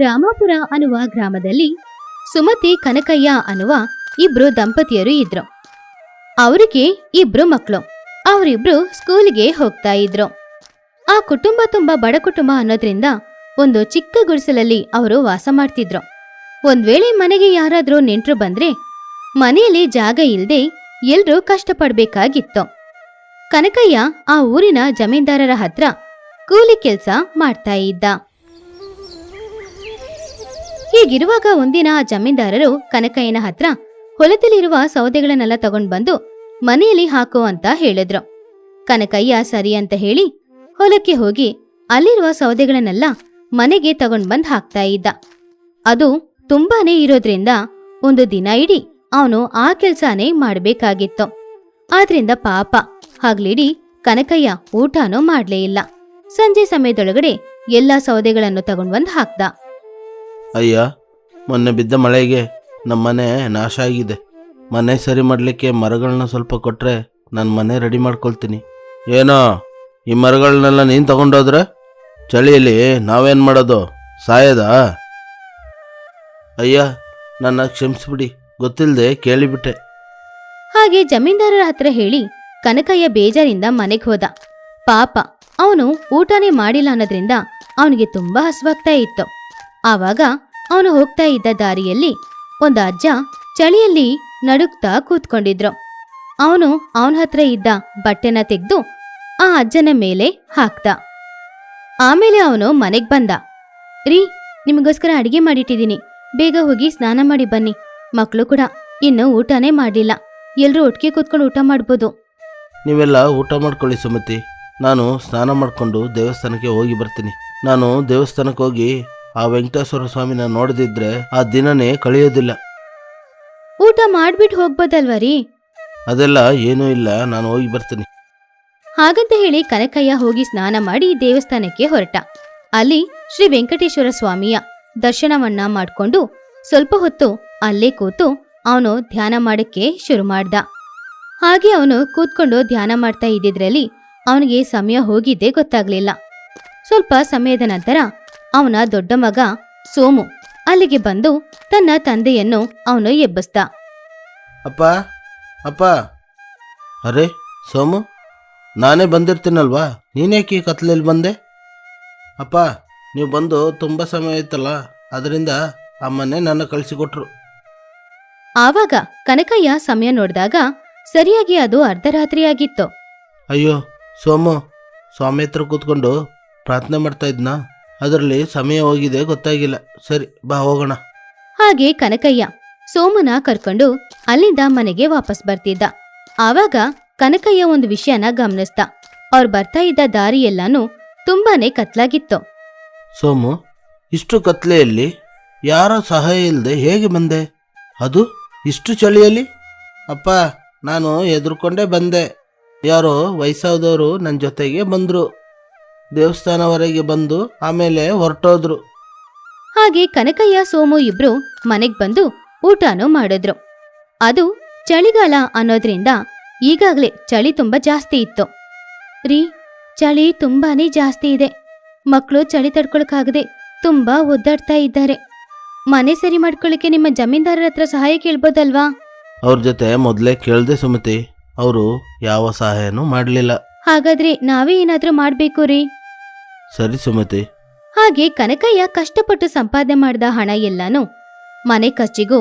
ರಾಮಾಪುರ ಅನ್ನುವ ಗ್ರಾಮದಲ್ಲಿ ಸುಮತಿ ಕನಕಯ್ಯ ಅನ್ನುವ ಇಬ್ರು ದಂಪತಿಯರು ಇದ್ರು. ಅವರಿಗೆ ಇಬ್ರು ಮಕ್ಕಳು. ಅವರಿಬ್ರು ಸ್ಕೂಲಿಗೆ ಹೋಗ್ತಾ ಇದ್ರು. ಆ ಕುಟುಂಬ ತುಂಬಾ ಬಡ ಕುಟುಂಬ ಅನ್ನೋದ್ರಿಂದ ಒಂದು ಚಿಕ್ಕ ಗುಡಿಸಲಲ್ಲಿ ಅವರು ವಾಸ ಮಾಡ್ತಿದ್ರು. ಒಂದ್ ವೇಳೆ ಮನೆಗೆ ಯಾರಾದ್ರೂ ನೆಂಟ್ರು ಬಂದ್ರೆ ಮನೆಯಲ್ಲಿ ಜಾಗ ಇಲ್ದೆ ಎಲ್ರೂ ಕಷ್ಟಪಡ್ಬೇಕಾಗಿತ್ತು. ಕನಕಯ್ಯ ಆ ಊರಿನ ಜಮೀನ್ದಾರರ ಹತ್ರ ಕೂಲಿ ಕೆಲ್ಸ ಮಾಡ್ತಾ ಇದ್ದ. ಹೀಗಿರುವಾಗ ಒಂದಿನ ಆ ಜಮೀನ್ದಾರರು ಕನಕಯ್ಯನ ಹತ್ರ ಹೊಲದಲ್ಲಿರುವ ಸೌದೆಗಳನ್ನೆಲ್ಲ ತಗೊಂಡ್ ಬಂದು ಮನೆಯಲ್ಲಿ ಹಾಕೋ ಅಂತ ಹೇಳಿದ್ರು. ಕನಕಯ್ಯ ಸರಿ ಅಂತ ಹೇಳಿ ಹೊಲಕ್ಕೆ ಹೋಗಿ ಅಲ್ಲಿರುವ ಸೌದೆಗಳನ್ನೆಲ್ಲ ಮನೆಗೆ ತಗೊಂಡ್ ಬಂದ್ ಹಾಕ್ತಾ ಇದ್ದ. ಅದು ತುಂಬಾನೇ ಇರೋದ್ರಿಂದ ಒಂದು ದಿನ ಇಡೀ ಅವನು ಆ ಕೆಲ್ಸಾನೇ ಮಾಡ್ಬೇಕಾಗಿತ್ತು. ಆದ್ರಿಂದ ಪಾಪ ಹಗ್ಲಿಡೀ ಕನಕಯ್ಯ ಊಟನೂ ಮಾಡ್ಲೇ ಇಲ್ಲ. ಸಂಜೆ ಸಮಯದೊಳಗಡೆ ಎಲ್ಲಾ ಸೌದೆಗಳನ್ನು ತಗೊಂಡ್ ಬಂದ್ ಹಾಕ್ದ. ಅಯ್ಯ, ಮೊನ್ನೆ ಬಿದ್ದ ಮಳೆಗೆ ನಮ್ಮನೆ ನಾಶ ಆಗಿದೆ. ಮನೆ ಸರಿ ಮಾಡಲಿಕ್ಕೆ ಮರಗಳನ್ನ ಸ್ವಲ್ಪ ಕೊಟ್ಟರೆ ನಾನು ಮನೆ ರೆಡಿ ಮಾಡ್ಕೊಳ್ತೀನಿ. ಏನೋ ಈ ಮರಗಳನ್ನೆಲ್ಲ ನೀನು ತಗೊಂಡೋದ್ರೆ ಚಳಿಯಲ್ಲಿ ನಾವೇನು ಮಾಡೋದು? ಸಾಯದಾ? ಅಯ್ಯ, ನನ್ನ ಕ್ಷಮಿಸ್ಬಿಡಿ, ಗೊತ್ತಿಲ್ಲದೆ ಕೇಳಿಬಿಟ್ಟೆ. ಹಾಗೆ ಜಮೀನ್ದಾರರ ಹತ್ರ ಹೇಳಿ ಕನಕಯ್ಯ ಬೇಜಾರಿಂದ ಮನೆಗೆ ಹೋದ. ಪಾಪ ಅವನು ಊಟನೇ ಮಾಡಿಲ್ಲ ಅನ್ನೋದ್ರಿಂದ ಅವನಿಗೆ ತುಂಬಾ ಹಸುವಾಗ್ತಾ ಇತ್ತು. ಆವಾಗ ಅವನು ಹೋಗ್ತಾ ಇದ್ದ ದಾರಿಯಲ್ಲಿ ಒಂದು ಅಜ್ಜ ಚಳಿಯಲ್ಲಿ ನಡುಗ್ತಾ ಕೂತ್ಕೊಂಡಿದ್ರು. ಅವನು ಅವನ ಹತ್ರ ಇದ್ದ ಬಟ್ಟೆನ ತೆಗೆದು ಆ ಅಜ್ಜನ ಮೇಲೆ ಹಾಕ್ದ. ಆಮೇಲೆ ಅವನು ಮನೆಗ್ ಬಂದ. ರೀ, ನಿಮಗೋಸ್ಕರ ಅಡಿಗೆ ಮಾಡಿಟ್ಟಿದ್ದೀನಿ, ಬೇಗ ಹೋಗಿ ಸ್ನಾನ ಮಾಡಿ ಬನ್ನಿ. ಮಕ್ಕಳು ಕೂಡ ಇನ್ನು ಊಟನೇ ಮಾಡಿಲ್ಲ, ಎಲ್ರೂ ಒಟ್ಟಿಗೆ ಕೂತ್ಕೊಂಡು ಊಟ ಮಾಡ್ಬೋದು. ನೀವೆಲ್ಲ ಊಟ ಮಾಡ್ಕೊಳ್ಳಿ ಸುಮತಿ, ನಾನು ಸ್ನಾನ ಮಾಡಿಕೊಂಡು ದೇವಸ್ಥಾನಕ್ಕೆ ಹೋಗಿ ಬರ್ತೀನಿ. ನಾನು ದೇವಸ್ಥಾನಕ್ಕೆ ಹೋಗಿ ಆ ವೆಂಕಟೇಶ್ವರ ಸ್ವಾಮಿನ ನೋಡದಿದ್ರೆ ಆ ದಿನನೇ ಕಳೆಯೋದಿಲ್ಲ. ಊಟ ಮಾಡ್ಬಿಟ್ಟು ಹೋಗ್ಬೋದಲ್ವ ರೀ? ಅದೆಲ್ಲ ಏನೂ ಇಲ್ಲ, ನಾನು ಹೋಗಿ ಬರ್ತೀನಿ. ಹಾಗಂತ ಹೇಳಿ ಕನಕಯ್ಯ ಹೋಗಿ ಸ್ನಾನ ಮಾಡಿ ದೇವಸ್ಥಾನಕ್ಕೆ ಹೊರಟ. ಅಲ್ಲಿ ಶ್ರೀ ವೆಂಕಟೇಶ್ವರ ಸ್ವಾಮಿಯ ದರ್ಶನವನ್ನ ಮಾಡ್ಕೊಂಡು ಸ್ವಲ್ಪ ಹೊತ್ತು ಅಲ್ಲೇ ಕೂತು ಅವನು ಧ್ಯಾನ ಮಾಡಕ್ಕೆ ಶುರು ಮಾಡ್ದ. ಹಾಗೆ ಅವನು ಕೂತ್ಕೊಂಡು ಧ್ಯಾನ ಮಾಡ್ತಾ ಇದ್ದಿದ್ರಲ್ಲಿ ಅವನಿಗೆ ಸಮಯ ಹೋಗಿದ್ದೇ ಗೊತ್ತಾಗ್ಲಿಲ್ಲ. ಸ್ವಲ್ಪ ಸಮಯದ ನಂತರ ಅವನ ದೊಡ್ಡ ಮಗ ಸೋಮು ಅಲ್ಲಿಗೆ ಬಂದು ತನ್ನ ತಂದೆಯನ್ನು ಅವನು ಎಬ್ಬಿಸ್ದ. ಅಪ್ಪ ಅಪ್ಪ. ಅರೆ ಸೋಮು, ನಾನೇ ಬಂದಿರ್ತೀನಲ್ವಾ, ನೀನೇಕೆ ಈ ಕತ್ಲಲ್ಲಿ ಬಂದೆ? ಅಪ್ಪ, ನೀವು ಬಂದು ತುಂಬ ಸಮಯ ಆಯ್ತಲ್ಲ, ಅದರಿಂದ ಅಮ್ಮನೇ ನನ್ನ ಕಳಿಸಿಕೊಟ್ರು. ಆವಾಗ ಕನಕಯ್ಯ ಸಮಯ ನೋಡಿದಾಗ ಸರಿಯಾಗಿ ಅದು ಅರ್ಧರಾತ್ರಿಯಾಗಿತ್ತು. ಅಯ್ಯೋ ಸೋಮು, ಸ್ವಾಮಿ ಹತ್ರ ಕೂತ್ಕೊಂಡು ಪ್ರಾರ್ಥನೆ ಮಾಡ್ತಾ ಇದ್ನಾ, ಅದರಲ್ಲಿ ಸಮಯ ಹೋಗಿದೆ ಗೊತ್ತಾಗಿಲ್ಲ. ಸರಿ ಬಾ ಹೋಗೋಣ. ಹಾಗೆ ಕನಕಯ್ಯ ಸೋಮುನ ಕರ್ಕೊಂಡು ಅಲ್ಲಿಂದ ಮನೆಗೆ ವಾಪಸ್ ಬರ್ತಿದ್ದ. ಆವಾಗ ಕನಕಯ್ಯ ಒಂದು ವಿಷಯನ ಗಮನಿಸ್ದ. ಅವ್ರು ಬರ್ತಾ ಇದ್ದ ದಾರಿಯೆಲ್ಲಾನು ತುಂಬಾನೇ ಕತ್ಲಾಗಿತ್ತು. ಸೋಮು, ಇಷ್ಟು ಕತ್ಲೆಯಲ್ಲಿ ಯಾರ ಸಹಾಯ ಇಲ್ಲದೆ ಹೇಗೆ ಬಂದೆ? ಅದು ಇಷ್ಟು ಚಳಿಯಲ್ಲಿ? ಅಪ್ಪ, ನಾನು ಎದುರ್ಕೊಂಡೇ ಬಂದೆ. ಯಾರೋ ವಯಸ್ಸಾದವರು ನನ್ನ ಜೊತೆಗೆ ಬಂದರು, ದೇವಸ್ಥಾನವರೆಗೆ ಬಂದು ಆಮೇಲೆ ಹೊರಟೋದ್ರು. ಹಾಗೆ ಕನಕಯ್ಯ ಸೋಮು ಇಬ್ರು ಮನೆಗ್ ಬಂದು ಊಟನೂ ಮಾಡಿದ್ರು. ಅದು ಚಳಿಗಾಲ ಅನ್ನೋದ್ರಿಂದ ಈಗಾಗ್ಲೇ ಚಳಿ ತುಂಬಾ ಜಾಸ್ತಿ ಇತ್ತು. ರೀ, ಚಳಿ ತುಂಬಾನೇ ಜಾಸ್ತಿ ಇದೆ. ಮಕ್ಕಳು ಚಳಿ ತಡ್ಕೊಳಕ್ಕಾಗದೆ ತುಂಬಾ ಒದ್ದಾಡ್ತಾ ಇದ್ದಾರೆ. ಮನೆ ಸರಿ ಮಾಡ್ಕೊಳ್ಳಿಕ್ಕೆ ನಿಮ್ಮ ಜಮೀನ್ದಾರರ ಹತ್ರ ಸಹಾಯ ಕೇಳ್ಬೋದಲ್ವಾ? ಅವ್ರ ಜೊತೆ ಮೊದಲೇ ಕೇಳ್ದೆ ಸುಮತಿ, ಅವರು ಯಾವ ಸಹಾಯನೂ ಮಾಡಲಿಲ್ಲ. ಹಾಗಾದ್ರೆ ನಾವೇ ಏನಾದ್ರೂ ಮಾಡ್ಬೇಕು ರೀ. ಸರಿ ಸುಮತಿ. ಹಾಗೆ ಕನಕಯ್ಯ ಕಷ್ಟಪಟ್ಟು ಸಂಪಾದನೆ ಮಾಡಿದ ಹಣ ಎಲ್ಲಾನು ಮನೆ ಖರ್ಚಿಗೂ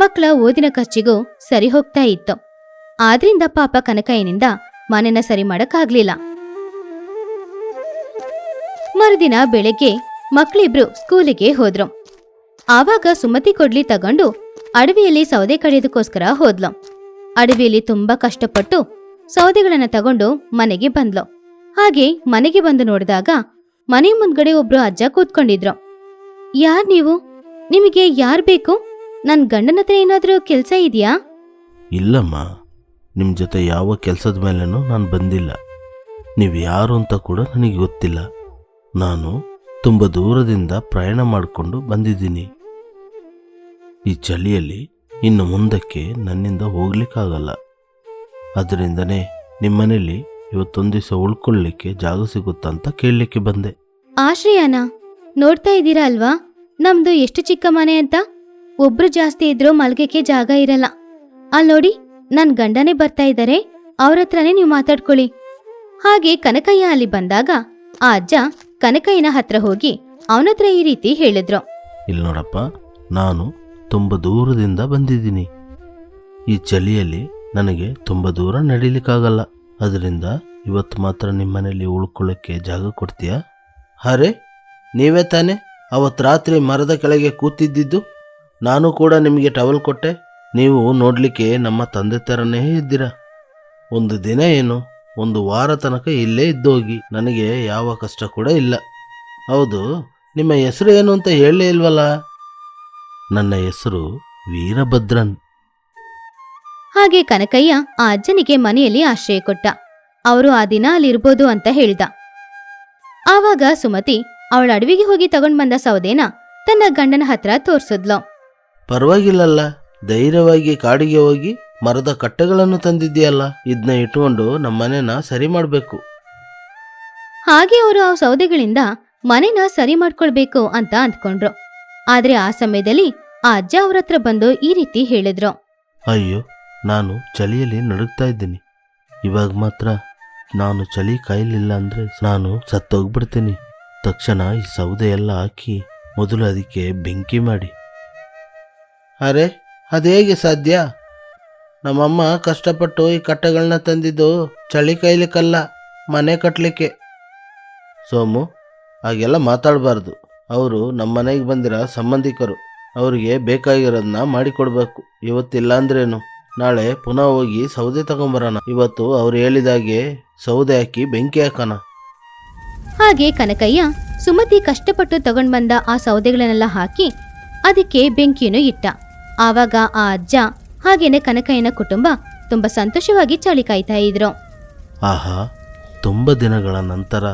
ಮಕ್ಕಳ ಓದಿನ ಖರ್ಚಿಗೂ ಸರಿ ಹೋಗ್ತಾ ಇತ್ತು. ಆದ್ರಿಂದ ಪಾಪ ಕನಕಯ್ಯನಿಂದ ಮನೆನ ಸರಿ ಮಾಡಕ್ಕಾಗ್ಲಿಲ್ಲ. ಮರುದಿನ ಬೆಳಗ್ಗೆ ಮಕ್ಕಳಿಬ್ರು ಸ್ಕೂಲಿಗೆ ಹೋದ್ರು. ಆವಾಗ ಸುಮತಿ ಕೊಡ್ಲಿ ತಗೊಂಡು ಅಡವಿಯಲ್ಲಿ ಸೌದೆ ಕಡಿಯೋದಕ್ಕೋಸ್ಕರ ಹೋದ್ಲು. ಅಡವಿಯಲ್ಲಿ ತುಂಬಾ ಕಷ್ಟಪಟ್ಟು ಸೌದೆಗಳನ್ನ ತಗೊಂಡು ಮನೆಗೆ ಬಂದ್ಲು. ಹಾಗೆ ಮನೆಗೆ ಬಂದು ನೋಡಿದಾಗ ಮನೆ ಮುಂದ್ಗಡೆ ಒಬ್ರು ಅಜ್ಜ ಕೂತ್ಕೊಂಡಿದ್ರು. ಯಾರ್ ನೀವು? ನಿಮಗೆ ಯಾರ್ ಬೇಕು? ನನ್ ಗಂಡನ ಹತ್ರ ಏನಾದ್ರೂ ಕೆಲ್ಸ ಇದೆಯಾ? ಇಲ್ಲಮ್ಮ, ನಿಮ್ಮ ಜೊತೆ ಯಾವ ಕೆಲಸದ ಮೇಲೇನೂ ನಾನು ಬಂದಿಲ್ಲ. ನೀವು ಯಾರು ಅಂತ ಕೂಡ ನನಗೆ ಗೊತ್ತಿಲ್ಲ. ನಾನು ತುಂಬ ದೂರದಿಂದ ಪ್ರಯಾಣ ಮಾಡಿಕೊಂಡು ಬಂದಿದ್ದೀನಿ. ಈ ಚಳಿಯಲ್ಲಿ ಇನ್ನು ಮುಂದಕ್ಕೆ ನನ್ನಿಂದ ಹೋಗ್ಲಿಕ್ಕಾಗಲ್ಲ. ಅದರಿಂದನೇ ನಿಮ್ಮನೇಲಿ ಇವತ್ತೊಂದು ದಿವಸ ಉಳ್ಕೊಳ್ಳಿಕ್ಕೆ ಜಾಗ ಸಿಗುತ್ತಾ ಅಂತ ಕೇಳಲಿಕ್ಕೆ ಬಂದೆ. ಆಶ್ರಯನ ನೋಡ್ತಾ ಇದ್ದೀರಾ ಅಲ್ವಾ? ನಮ್ದು ಎಷ್ಟು ಚಿಕ್ಕ ಮನೆ ಅಂತ. ಒಬ್ರು ಜಾಸ್ತಿ ಇದ್ರೂ ಮಲ್ಗಕ್ಕೆ ಜಾಗ ಇರಲ್ಲ. ಅಲ್ ನೋಡಿ, ನನ್ ಗಂಡನೇ ಬರ್ತಾ ಇದ್ದಾರೆ, ಅವ್ರ ಹತ್ರನೇ ನೀವು ಮಾತಾಡ್ಕೊಳ್ಳಿ. ಹಾಗೆ ಕನಕಯ್ಯ ಅಲ್ಲಿ ಬಂದಾಗ ಆ ಅಜ್ಜ ಕನಕಯ್ಯನ ಹತ್ರ ಹೋಗಿ ಅವನತ್ರ ಈ ರೀತಿ ಹೇಳಿದ್ರು. ಇಲ್ಲಿ ನೋಡಪ್ಪ, ನಾನು ತುಂಬ ದೂರದಿಂದ ಬಂದಿದ್ದೀನಿ. ಈ ಚಳಿಯಲ್ಲಿ ನನಗೆ ತುಂಬ ದೂರ ನಡೀಲಿಕ್ಕಾಗಲ್ಲ. ಅದರಿಂದ ಇವತ್ತು ಮಾತ್ರ ನಿಮ್ಮನೇಲಿ ಉಳ್ಕೊಳ್ಳೋಕ್ಕೆ ಜಾಗ ಕೊಡ್ತೀಯಾ? ಅರೆ, ನೀವೇ ತಾನೇ ಅವತ್ತು ರಾತ್ರಿ ಮರದ ಕೆಳಗೆ ಕೂತಿದ್ದಿದ್ದು? ನಾನು ಕೂಡ ನಿಮಗೆ ಟವಲ್ ಕೊಟ್ಟೆ. ನೀವು ನೋಡಲಿಕ್ಕೆ ನಮ್ಮ ತಂದೆ ಥರನೇ ಇದ್ದೀರಾ. ಒಂದು ದಿನ ಏನು, ಒಂದು ವಾರ ತನಕ ಇಲ್ಲೇ ಇದ್ದೋಗಿ, ನನಗೆ ಯಾವ ಕಷ್ಟ ಕೂಡ ಇಲ್ಲ. ಹೌದು, ನಿಮ್ಮ ಹೆಸರು ಏನು ಅಂತ ಹೇಳಲೇ ಇಲ್ವಲ್ಲ? ನನ್ನ ಹೆಸರು ವೀರಭದ್ರನ್. ಹಾಗೆ ಕನಕಯ್ಯ ಆ ಅಜ್ಜನಿಗೆ ಮನೆಯಲ್ಲಿ ಆಶ್ರಯ ಕೊಟ್ಟ. ಅವರು ಆ ದಿನ ಅಲ್ಲಿರ್ಬೋದು ಅಂತ ಹೇಳ್ದ. ಆವಾಗ ಸುಮತಿ ಅವಳ ಅಡವಿಗೆ ಹೋಗಿ ತಗೊಂಡ್ ಬಂದ ಸೌದೆನ ತನ್ನ ಗಂಡನ ಹತ್ರ ತೋರ್ಸಿದ್ಲು. ಪರವಾಗಿಲ್ಲಲ್ಲ, ಧೈರ್ಯವಾಗಿ ಕಾಡಿಗೆ ಹೋಗಿ ಮರದ ಕಟ್ಟೆಗಳನ್ನು ತಂದಿದ್ದೀಯಲ್ಲ, ಇದನ್ನ ಇಟ್ಕೊಂಡು ನಮ್ಮನೆನ ಸರಿ ಮಾಡಬೇಕು. ಹಾಗೆ ಅವರು ಆ ಸೌದೆಗಳಿಂದ ಮನೆನ ಸರಿ ಮಾಡ್ಕೊಳ್ಬೇಕು ಅಂತ ಅಂದ್ಕೊಂಡ್ರು. ಆದ್ರೆ ಆ ಸಮಯದಲ್ಲಿ ಆ ಅಜ್ಜ ಅವ್ರ ಹತ್ರ ಬಂದು ಈ ರೀತಿ ಹೇಳಿದ್ರು. ಅಯ್ಯೋ, ನಾನು ಚಳಿಯಲ್ಲಿ ನಡುಗ್ತಾ ಇದ್ದೀನಿ. ಇವಾಗ ಮಾತ್ರ ನಾನು ಚಳಿ ಕಾಯಲಿಲ್ಲ ಅಂದರೆ ನಾನು ಸತ್ತೋಗ್ಬಿಡ್ತೀನಿ. ತಕ್ಷಣ ಈ ಸೌದೆ ಎಲ್ಲ ಹಾಕಿ ಮೊದಲು ಅದಕ್ಕೆ ಬೆಂಕಿ ಮಾಡಿ. ಅರೆ, ಅದೇಗೆ ಸಾಧ್ಯ? ನಮ್ಮಮ್ಮ ಕಷ್ಟಪಟ್ಟು ಈ ಕಟ್ಟೆಗಳನ್ನ ತಂದಿದ್ದು ಚಳಿ ಕಾಯ್ಲಿಕ್ಕಲ್ಲ, ಮನೆ ಕಟ್ಟಲಿಕ್ಕೆ. ಸೋಮು, ಹಾಗೆಲ್ಲ ಮಾತಾಡಬಾರ್ದು. ಅವರು ನಮ್ಮ ಮನೆಗೆ ಬಂದಿರೋ ಸಂಬಂಧಿಕರು. ಅವರಿಗೆ ಬೇಕಾಗಿರೋದನ್ನ ಮಾಡಿಕೊಡ್ಬೇಕು. ಇವತ್ತಿಲ್ಲ ಅಂದ್ರೇನು, ನಾಳೆ ಪುನಃ ಹೋಗಿ ಸೌದೆ ತಗೊಂಬರೋಣ. ಇವತ್ತು ಅವ್ರು ಹೇಳಿದಾಗೆ ಸೌದೆ ಹಾಕಿ ಬೆಂಕಿ ಹಾಕೋಣ. ಹಾಗೆ ಕನಕಯ್ಯ ಸುಮತಿ ಕಷ್ಟಪಟ್ಟು ತಗೊಂಡ್ ಬಂದ ಆ ಸೌದೆಗಳನ್ನೆಲ್ಲ ಹಾಕಿ ಅದಕ್ಕೆ ಬೆಂಕಿಯನ್ನು ಇಟ್ಟ. ಆವಾಗ ಆ ಅಜ್ಜ ಹಾಗೇನೆ ಕನಕಯ್ಯನ ಕುಟುಂಬ ತುಂಬಾ ಸಂತೋಷವಾಗಿ ಚಳಿ ಕಾಯ್ತಾ ಇದ್ರು. ಆಹಾ, ತುಂಬ ದಿನಗಳ ನಂತರ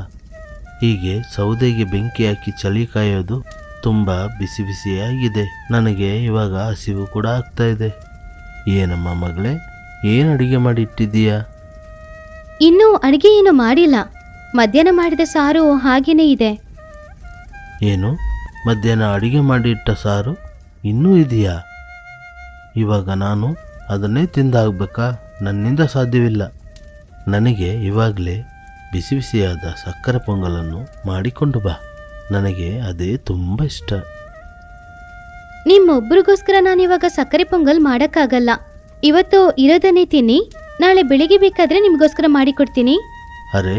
ಹೀಗೆ ಸೌದೆಗೆ ಬೆಂಕಿ ಹಾಕಿ ಚಳಿ ಕಾಯೋದು ತುಂಬ ಬಿಸಿ ಬಿಸಿಯಾಗಿದೆ. ನನಗೆ ಇವಾಗ ಹಸಿವು ಕೂಡ ಆಗ್ತಾ ಇದೆ. ಏನಮ್ಮ ಮಗಳೇ, ಏನು ಅಡಿಗೆ ಮಾಡಿ ಇಟ್ಟಿದ್ದೀಯಾ? ಇನ್ನೂ ಅಡಿಗೆ ಏನು ಮಾಡಿಲ್ಲ. ಮಧ್ಯಾಹ್ನ ಮಾಡಿದ ಸಾರು ಹಾಗೇನೇ ಇದೆ. ಏನು, ಮಧ್ಯಾಹ್ನ ಅಡಿಗೆ ಮಾಡಿ ಇಟ್ಟ ಸಾರು ಇನ್ನೂ ಇದೆಯಾ? ಇವಾಗ ನಾನು ಅದನ್ನೇ ತಿಂದಾಗಬೇಕಾ? ನನ್ನಿಂದ ಸಾಧ್ಯವಿಲ್ಲ. ನನಗೆ ಇವಾಗಲೇ ಬಿಸಿ ಬಿಸಿಯಾದ ಸಕ್ಕರೆ ಪೊಂಗಲನ್ನು ಮಾಡಿಕೊಂಡು ಬಾ. ನನಗೆ ಅದೇ ತುಂಬ ಇಷ್ಟ. ನಿಮ್ಮೊಬ್ರಿಗೋಸ್ಕರ ನಾನಿವಾಗ ಸಕ್ಕರೆ ಪೊಂಗಲ್ ಮಾಡಕ್ಕಾಗಲ್ಲ. ಇವತ್ತು ಇರೋದನ್ನೇ ತಿನ್ನಿ, ನಾಳೆ ಬೆಳಿಗ್ಗೆ ಬೇಕಾದ್ರೆ ನಿಮ್ಗೋಸ್ಕರ ಮಾಡಿಕೊಡ್ತೀನಿ. ಅರೆ,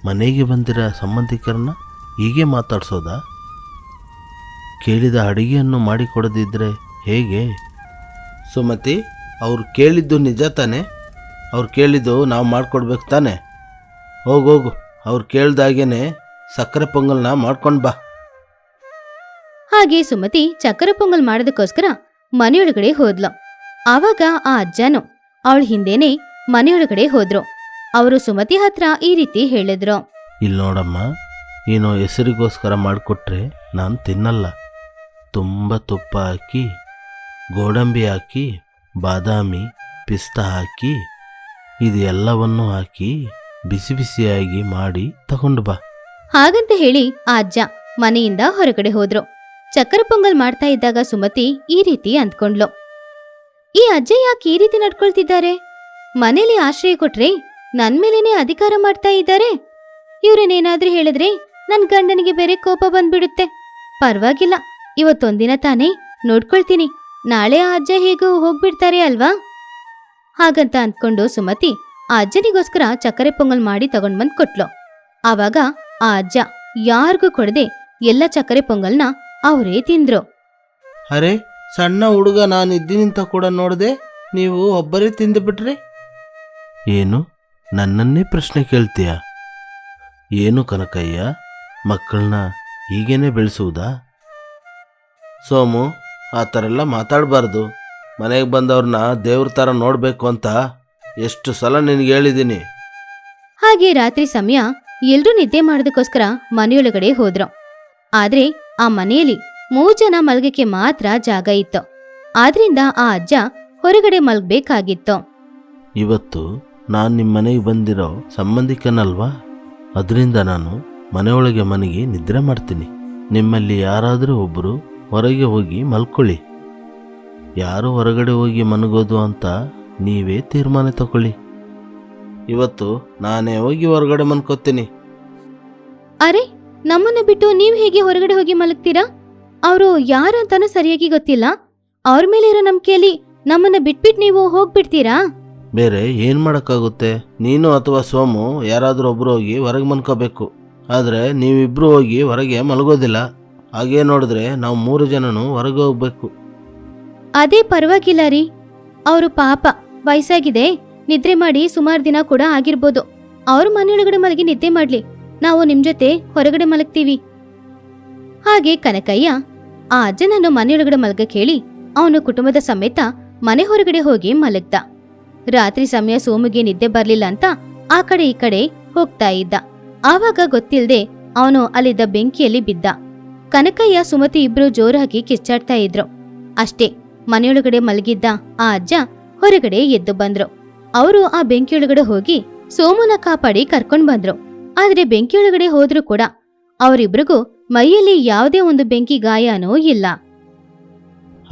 ಮನೆಗೆ ಬಂದಿರೋ ಸಂಬಂಧಿಕರನ್ನ ಹೀಗೆ ಮಾತಾಡ್ಸೋದಾ? ಕೇಳಿದ ಅಡಿಗೆಯನ್ನು ಮಾಡಿಕೊಡದಿದ್ರೆ ಹೇಗೆ? ಸುಮತಿ, ಅವ್ರು ಕೇಳಿದ್ದು ನಿಜ ತಾನೆ? ಅವ್ರು ಕೇಳಿದ್ದು ನಾವು ಮಾಡಿಕೊಡ್ಬೇಕು ತಾನೆ? ಹೋಗೋಗು, ಅವ್ರು ಕೇಳ್ದಾಗೇನೆ ಸಕ್ಕರೆ ಪೊಂಗಲ್ನ ಮಾಡ್ಕೊಂಡು ಬಾ. ಹಾಗೆ ಸುಮತಿ ಚಕ್ಕರೆ ಪೊಂಗಲ್ ಮಾಡೋದಕ್ಕೋಸ್ಕರ ಮನೆಯೊಳಗಡೆ ಹೋದ್ಲು. ಆವಾಗ ಆ ಅಜ್ಜನು ಅವಳ ಹಿಂದೆನೆ ಮನೆಯೊಳಗಡೆ ಹೋದ್ರು. ಅವರು ಸುಮತಿ ಹತ್ರ ಈ ರೀತಿ ಹೇಳಿದ್ರು. ಇಲ್ಲಿ ನೋಡಮ್ಮ, ಏನೋ ಹೆಸರಿಗೋಸ್ಕರ ಮಾಡಿಕೊಟ್ರೆ ನಾನು ತಿನ್ನಲ್ಲ. ತುಂಬ ತುಪ್ಪ ಹಾಕಿ, ಗೋಡಂಬಿ ಹಾಕಿ, ಬಾದಾಮಿ, ಪಿಸ್ತಾ ಹಾಕಿ, ಇದು ಎಲ್ಲವನ್ನೂ ಹಾಕಿ ಬಿಸಿ ಬಿಸಿಯಾಗಿ ಮಾಡಿ ತಗೊಂಡು ಬಾ. ಹಾಗಂತ ಹೇಳಿ ಆ ಅಜ್ಜ ಮನೆಯಿಂದ ಹೊರಗಡೆ ಹೋದ್ರು. ಚಕ್ಕರೆ ಪೊಂಗಲ್ ಮಾಡ್ತಾ ಇದ್ದಾಗ ಸುಮತಿ ಈ ರೀತಿ ಅಂದ್ಕೊಂಡ್ಲು. ಈ ಅಜ್ಜ ಯಾಕೆ ಈ ರೀತಿ ನಡ್ಕೊಳ್ತಿದ್ದಾರೆ? ಮನೇಲಿ ಆಶ್ರಯ ಕೊಟ್ರೆ ನನ್ ಮೇಲೇನೆ ಅಧಿಕಾರ ಮಾಡ್ತಾ ಇದ್ದಾರೆ. ಇವ್ರನ್ನೇನಾದ್ರೂ ಹೇಳಿದ್ರೆ ನನ್ ಗಂಡನಿಗೆ ಬೇರೆ ಕೋಪ ಬಂದ್ಬಿಡುತ್ತೆ. ಪರವಾಗಿಲ್ಲ, ಇವತ್ತೊಂದಿನ ತಾನೇ ನೋಡ್ಕೊಳ್ತೀನಿ, ನಾಳೆ ಆ ಅಜ್ಜ ಹೇಗೂ ಹೋಗ್ಬಿಡ್ತಾರೆ ಅಲ್ವಾ? ಹಾಗಂತ ಅಂದ್ಕೊಂಡು ಸುಮತಿ ಆ ಅಜ್ಜನಿಗೋಸ್ಕರ ಚಕ್ಕರೆ ಪೊಂಗಲ್ ಮಾಡಿ ತಗೊಂಡ್ ಬಂದ್ ಕೊಟ್ಲು. ಆವಾಗ ಆ ಅಜ್ಜ ಯಾರಿಗೂ ಕೊಡದೆ ಎಲ್ಲ ಚಕ್ಕರೆ ಪೊಂಗಲ್ನ ಅವರೇ ತಿಂದ್ರು. ಅರೆ, ಸಣ್ಣ ಹುಡುಗ ನಾನು ಇದ್ದೀನಿಂತ ಕೂಡ ನೋಡದೆ ನೀವು ಒಬ್ಬರೇ ತಿಂದುಬಿಟ್ರಿ. ಏನು, ನನ್ನನ್ನೇ ಪ್ರಶ್ನೆ ಕೇಳ್ತೀಯ? ಏನು ಕನಕಯ್ಯ, ಮಕ್ಕಳನ್ನ ಹೀಗೇನೆ ಬೆಳೆಸುವುದಾ? ಸೋಮು, ಆ ಥರ ಎಲ್ಲ ಮಾತಾಡಬಾರ್ದು. ಮನೆಗೆ ಬಂದವ್ರನ್ನ ದೇವ್ರ ಥರ ನೋಡಬೇಕು ಅಂತ ಎಷ್ಟು ಸಲ ನಿನಗೆ ಹೇಳಿದ್ದೀನಿ. ಹಾಗೆ ರಾತ್ರಿ ಸಮಯ ಎಲ್ರೂ ನಿದ್ದೆ ಮಾಡೋದಕ್ಕೋಸ್ಕರ ಮನೆಯೊಳಗಡೆ ಹೋದ್ರು. ಆದ್ರೆ ಆ ಮನೆಯಲ್ಲಿ 3 ಜನ ಮಲ್ಗಕ್ಕೆ ಮಾತ್ರ ಜಾಗ ಇತ್ತು. ಆದ್ರಿಂದ ಆ ಅಜ್ಜ ಹೊರಗಡೆ ಮಲ್ಗಬೇಕಾಗಿತ್ತು. ಇವತ್ತು ನಾನು ನಿಮ್ಮ ಮನೆಗೆ ಬಂದಿರೋ ಸಂಬಂಧಿಕನಲ್ವಾ, ಅದರಿಂದ ನಾನು ಮನೆಯೊಳಗೆ ಮನೆಗೆ ನಿದ್ರೆ ಮಾಡ್ತೀನಿ. ನಿಮ್ಮಲ್ಲಿ ಯಾರಾದರೂ ಒಬ್ಬರು ಹೊರಗೆ ಹೋಗಿ ಮಲ್ಕೊಳ್ಳಿ. ಯಾರು ಹೊರಗಡೆ ಹೋಗಿ ಮನಗೋದು ಅಂತ ನೀವೇ ತೀರ್ಮಾನ ತಗೊಳ್ಳಿ. ಇವತ್ತು ನಾನೇ ಹೋಗಿ ಹೊರಗಡೆ ಮನ್ಕೋತೀನಿ. ಅರೆ, ನಮ್ಮನ್ನ ಬಿಟ್ಟು ನೀವ್ ಹೇಗೆ ಹೊರಗಡೆ ಹೋಗಿ ಮಲಗ್ತೀರಾ? ಅವರು ಯಾರು ಅಂತಾನೂ ಸರಿಯಾಗಿ ಗೊತ್ತಿಲ್ಲ. ಅವ್ರ ಮೇಲೆ ಇರೋ ನಂಬಿಕೆಯಲ್ಲಿ ನಮ್ಮನ್ನ ಬಿಟ್ಬಿಟ್ ನೀವು ಹೋಗ್ಬಿಡ್ತೀರಾ? ಬೇರೆ ಏನು ಮಾಡೋಕ್ಕಾಗುತ್ತೆ? ನೀನು ಅಥವಾ ಸೋಮು ಯಾರಾದರೂ ಒಬ್ಬರು ಹೋಗಿ ಹೊರಗೆ ಮನ್ಕೋಬೇಕು. ಆದರೆ ನೀವಿಬ್ಬರು ಹೋಗಿ ಹೊರಗೆ ಮಲಗೋದಿಲ್ಲ. ಹಾಗೇ ನೋಡಿದ್ರೆ ನಾವು 3 ಜನನೂ ಹೊರಗೆ ಹೋಗ್ಬೇಕು. ಅದೇ ಪರವಾಗಿಲ್ಲ ರೀ. ಅವರು ಪಾಪ ವಯಸ್ಸಾಗಿದೆ, ನಿದ್ರೆ ಮಾಡಿ ಸುಮಾರು ದಿನ ಕೂಡ ಆಗಿರ್ಬೋದು. ಅವ್ರ ಮನೆಯೊಳಗಡೆ ಮಲಗಿ ನಿದ್ದೆ ಮಾಡ್ಲಿ, ನಾವು ನಿಮ್ ಜೊತೆ ಹೊರಗಡೆ ಮಲಗ್ತೀವಿ. ಹಾಗೆ ಕನಕಯ್ಯ ಆ ಅಜ್ಜನನ್ನು ಮನೆಯೊಳಗಡೆ ಮಲಗಕ್ಕೆ ಹೇಳಿ ಅವನು ಕುಟುಂಬದ ಸಮೇತ ಮನೆ ಹೊರಗಡೆ ಹೋಗಿ ಮಲಗ್ದ. ರಾತ್ರಿ ಸಮಯ ಸೋಮುಗೆ ನಿದ್ದೆ ಬರ್ಲಿಲ್ಲ ಅಂತ ಆ ಕಡೆ ಈ ಕಡೆ ಹೋಗ್ತಾ ಇದ್ದ. ಆವಾಗ ಗೊತ್ತಿಲ್ದೆ ಅವನು ಅಲ್ಲಿದ್ದ ಬೆಂಕಿಯಲ್ಲಿ ಬಿದ್ದ. ಕನಕಯ್ಯ ಸುಮತಿ ಇಬ್ರು ಜೋರಾಗಿ ಕಿಚ್ಚಾಡ್ತಾ ಇದ್ರು. ಅಷ್ಟೇ, ಮನೆಯೊಳಗಡೆ ಮಲಗಿದ್ದ ಆ ಅಜ್ಜ ಹೊರಗಡೆ ಎದ್ದು ಬಂದ್ರು. ಅವರು ಆ ಬೆಂಕಿಯೊಳಗಡೆ ಹೋಗಿ ಸೋಮುನ ಕಾಪಾಡಿ ಕರ್ಕೊಂಡ್ ಬಂದ್ರು. ಆದ್ರೆ ಬೆಂಕಿಯೊಳಗಡೆ ಹೋದ್ರೂ ಕೂಡ ಅವರಿಬ್ರಿಗೂ ಮೈಯಲ್ಲಿ ಯಾವುದೇ ಒಂದು ಬೆಂಕಿ ಗಾಯನೂ ಇಲ್ಲ.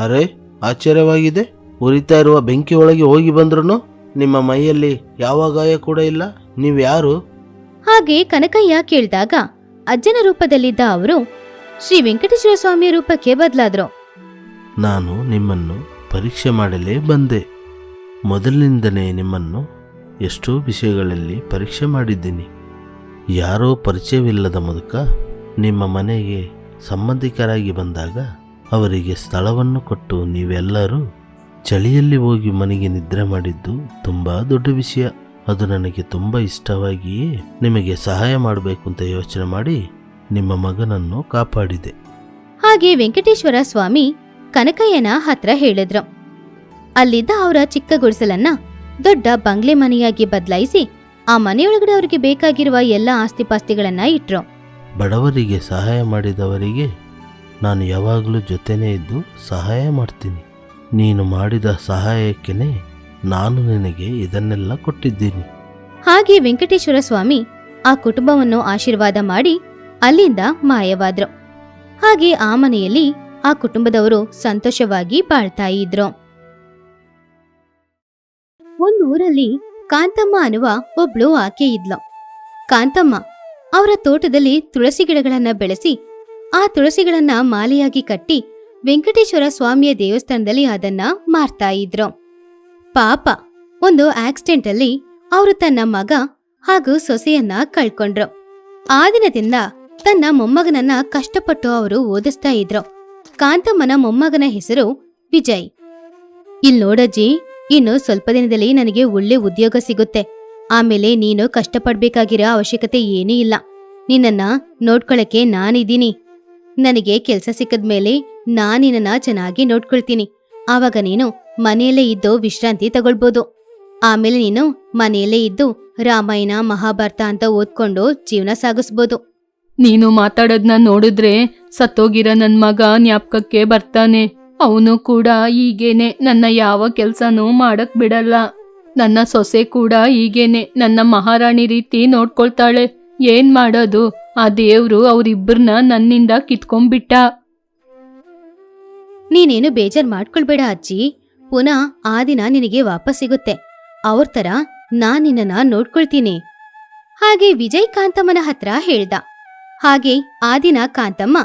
ಅರೆ, ಆಶ್ಚರ್ಯವಾಗಿದೆ. ಉರಿತಾ ಇರುವ ಬೆಂಕಿ ಒಳಗೆ ಹೋಗಿ ಬಂದ್ರು ನಿಮ್ಮ ಮೈಯಲ್ಲಿ ಯಾವ ಗಾಯ ಕೂಡ ಇಲ್ಲ. ನೀವ್ಯಾರು? ಹಾಗೆ ಕನಕಯ್ಯ ಕೇಳಿದಾಗ ಅಜ್ಜನ ರೂಪದಲ್ಲಿದ್ದ ಅವರು ಶ್ರೀ ವೆಂಕಟೇಶ್ವರ ಸ್ವಾಮಿಯ ರೂಪಕ್ಕೆ ಬದಲಾದ್ರು. ನಾನು ನಿಮ್ಮನ್ನು ಪರೀಕ್ಷೆ ಮಾಡಲೇ ಬಂದೆ. ಮೊದಲಿನಿಂದಲೇ ನಿಮ್ಮನ್ನು ಎಷ್ಟೋ ವಿಷಯಗಳಲ್ಲಿ ಪರೀಕ್ಷೆ ಮಾಡಿದ್ದೀನಿ. ಯಾರೋ ಪರಿಚಯವಿಲ್ಲದ ಮೂಲಕ ನಿಮ್ಮ ಮನೆಗೆ ಸಂಬಂಧಿಕರಾಗಿ ಬಂದಾಗ ಅವರಿಗೆ ಸ್ಥಳವನ್ನು ಕೊಟ್ಟು ನೀವೆಲ್ಲರೂ ಚಳಿಯಲ್ಲಿ ಹೋಗಿ ಮನೆಗೆ ನಿದ್ರೆ ಮಾಡಿದ್ದು ತುಂಬ ದೊಡ್ಡ ವಿಷಯ. ಅದು ನನಗೆ ತುಂಬ ಇಷ್ಟವಾಗಿಯೇ ನಿಮಗೆ ಸಹಾಯ ಮಾಡಬೇಕು ಅಂತ ಯೋಚನೆ ಮಾಡಿ ನಿಮ್ಮ ಮಗನನ್ನು ಕಾಪಾಡಿದೆ. ಹಾಗೆ ವೆಂಕಟೇಶ್ವರ ಸ್ವಾಮಿ ಕನಕಯ್ಯನ ಹತ್ರ ಹೇಳಿದ್ರು. ಅಲ್ಲಿದ್ದ ಅವರ ಚಿಕ್ಕ ಗುಡಿಸಲನ್ನ ದೊಡ್ಡ ಬಂಗ್ಲೆ ಮನೆಯಾಗಿ ಬದಲಾಯಿಸಿ ಆ ಮನೆಯೊಳಗಡೆ ಅವರಿಗೆ ಬೇಕಾಗಿರುವ ಎಲ್ಲ ಆಸ್ತಿಪಾಸ್ತಿಗಳನ್ನ ಇಟ್ರು. ಬಡವರಿಗೆ ಸಹಾಯ ಮಾಡಿದವರಿಗೆ ನಾನು ಯಾವಾಗಲೂ ಜೊತೆನೇ ಇದ್ದು ಸಹಾಯ ಮಾಡ್ತೀನಿ. ನೀನು ಮಾಡಿದ ಸಹಾಯಕ್ಕೇನೆ ನಾನು ನಿನಗೆ ಇದನ್ನೆಲ್ಲ ಕೊಟ್ಟಿದ್ದೀನಿ. ಹಾಗೆ ವೆಂಕಟೇಶ್ವರ ಸ್ವಾಮಿ ಆ ಕುಟುಂಬವನ್ನು ಆಶೀರ್ವಾದ ಮಾಡಿ ಅಲ್ಲಿಂದ ಮಾಯವಾದ್ರು. ಹಾಗೆ ಆ ಮನೆಯಲ್ಲಿ ಆ ಕುಟುಂಬದವರು ಸಂತೋಷವಾಗಿ ಬಾಳ್ತಾ ಇದ್ರು. ಒಂದು ಊರಲ್ಲಿ ಕಾಂತಮ್ಮ ಅನ್ನುವ ಒಬ್ಳು ಆಕೆ ಇದ್ಲು. ಕಾಂತಮ್ಮ ಅವರ ತೋಟದಲ್ಲಿ ತುಳಸಿ ಗಿಡಗಳನ್ನ ಬೆಳೆಸಿ ಆ ತುಳಸಿಗಳನ್ನ ಮಾಲೆಯಾಗಿ ಕಟ್ಟಿ ವೆಂಕಟೇಶ್ವರ ಸ್ವಾಮಿಯ ದೇವಸ್ಥಾನದಲ್ಲಿ ಅದನ್ನ ಮಾರ್ತಾ ಇದ್ರು. ಪಾಪ ಒಂದು ಆಕ್ಸಿಡೆಂಟ್ ಅಲ್ಲಿ ಅವರು ತನ್ನ ಮಗ ಹಾಗೂ ಸೊಸೆಯನ್ನ ಕಳ್ಕೊಂಡ್ರು. ಆ ದಿನದಿಂದ ತನ್ನ ಮೊಮ್ಮಗನನ್ನ ಕಷ್ಟಪಟ್ಟು ಅವರು ಓದಿಸ್ತಾ ಇದ್ರು. ಕಾಂತಮ್ಮನ ಮೊಮ್ಮಗನ ಹೆಸರು ವಿಜಯ್. ಇಲ್ ನೋಡಜ್ಜಿ, ಇನ್ನು ಸ್ವಲ್ಪ ದಿನದಲ್ಲಿ ನನಗೆ ಒಳ್ಳೆ ಉದ್ಯೋಗ ಸಿಗುತ್ತೆ. ಆಮೇಲೆ ನೀನು ಕಷ್ಟಪಡ್ಬೇಕಾಗಿರೋ ಅವಶ್ಯಕತೆ ಏನೂ ಇಲ್ಲ. ನಿನ್ನನ್ನ ನೋಡ್ಕೊಳಕ್ಕೆ ನಾನಿದ್ದೀನಿ. ನನಗೆ ಕೆಲಸ ಸಿಕ್ಕದ್ಮೇಲೆ ನಾನಿನ್ನ ಚೆನ್ನಾಗಿ ನೋಡ್ಕೊಳ್ತೀನಿ. ಆವಾಗ ನೀನು ಮನೆಯಲ್ಲೇ ಇದ್ದು ವಿಶ್ರಾಂತಿ ತಗೊಳ್ಬೋದು. ಆಮೇಲೆ ನೀನು ಮನೆಯಲ್ಲೇ ಇದ್ದು ರಾಮಾಯಣ ಮಹಾಭಾರತ ಅಂತ ಓದ್ಕೊಂಡು ಜೀವನ ಸಾಗಿಸ್ಬೋದು. ನೀನು ಮಾತಾಡೋದ್ನ ನೋಡಿದ್ರೆ ಸತ್ತೋಗಿರೋ ನನ್ ಮಗ ಜ್ಞಾಪಕಕ್ಕೆ ಬರ್ತಾನೆ. ಅವನು ಕೂಡ ಹೀಗೇನೆ ನನ್ನ ಯಾವ ಕೆಲ್ಸನೂ ಮಾಡಕ್ ಬಿಡಲ್ಲ. ನನ್ನ ಸೊಸೆ ಕೂಡ ಹೀಗೇನೆ ನನ್ನ ಮಹಾರಾಣಿ ರೀತಿ ನೋಡ್ಕೊಳ್ತಾಳೆ. ಏನ್ ಮಾಡೋದು, ಆ ದೇವ್ರು ಅವ್ರಿಬ್ಬರನ್ನ ನನ್ನಿಂದ ಕಿತ್ಕೊಂಡ್ಬಿಟ್ಟ. ನೀನೇನು ಬೇಜಾರ್ ಮಾಡ್ಕೊಳ್ಬೇಡ ಅಜ್ಜಿ, ಪುನಃ ಆ ದಿನ ನಿನಗೆ ವಾಪಸ್ ಸಿಗುತ್ತೆ. ಅವ್ರ ತರ ನಾನ್ ನಿನ್ನನ್ನ ನೋಡ್ಕೊಳ್ತೀನಿ. ಹಾಗೆ ವಿಜಯ್ ಕಾಂತಮ್ಮನ ಹತ್ರ ಹೇಳ್ದ. ಹಾಗೆ ಆ ದಿನ ಕಾಂತಮ್ಮ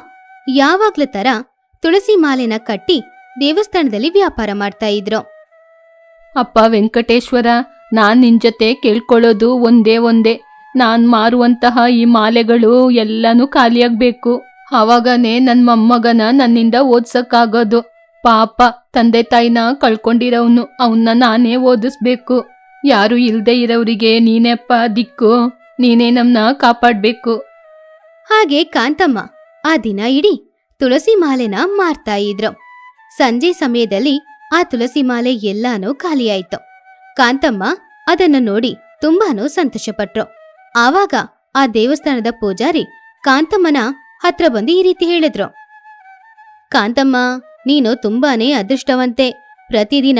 ಯಾವಾಗ್ಲ ತರ ತುಳಸಿ ಮಾಲೆನ ಕಟ್ಟಿ ದೇವಸ್ಥಾನದಲ್ಲಿ ವ್ಯಾಪಾರ ಮಾಡ್ತಾ ಇದ್ರು. ಅಪ್ಪ ವೆಂಕಟೇಶ್ವರ, ನಾನ್ ನಿನ್ ಜೊತೆ ಕೇಳ್ಕೊಳ್ಳೋದು ಒಂದೇ. ನಾನ್ ಮಾರುವಂತಹ ಈ ಮಾಲೆಗಳು ಎಲ್ಲನೂ ಖಾಲಿಯಾಗ್ಬೇಕು. ಆವಾಗನೇ ನನ್ ಮೊಮ್ಮಗನ ನನ್ನಿಂದ ಓದ್ಸಕ್ಕಾಗೋದು. ಪಾಪ ತಂದೆ ತಾಯಿನ ಕಳ್ಕೊಂಡಿರೋವ್ನು, ಅವನ್ನ ನಾನೇ ಓದಿಸ್ಬೇಕು. ಯಾರು ಇಲ್ದೇ ಇರೋರಿಗೆ ನೀನೆಪ್ಪ ದಿಕ್ಕು, ನೀನೇ ನಮ್ನ ಕಾಪಾಡ್ಬೇಕು. ಹಾಗೆ ಕಾಂತಮ್ಮ ಆ ದಿನ ಇಡೀ ತುಳಸಿ ಮಾಲೆನ ಮಾರ್ತಾ ಇದ್ರು. ಸಂಜೆ ಸಮಯದಲ್ಲಿ ಆ ತುಳಸಿ ಮಾಲೆ ಎಲ್ಲಾನು ಖಾಲಿಯಾಯ್ತು. ಕಾಂತಮ್ಮ ಅದನ್ನು ನೋಡಿ ತುಂಬಾನು ಸಂತೋಷಪಟ್ರು. ಆವಾಗ ಆ ದೇವಸ್ಥಾನದ ಪೂಜಾರಿ ಕಾಂತಮ್ಮನ ಹತ್ರ ಬಂದು ಈ ರೀತಿ ಹೇಳಿದ್ರು. ಕಾಂತಮ್ಮ, ನೀನು ತುಂಬಾನೇ ಅದೃಷ್ಟವಂತೆ. ಪ್ರತಿದಿನ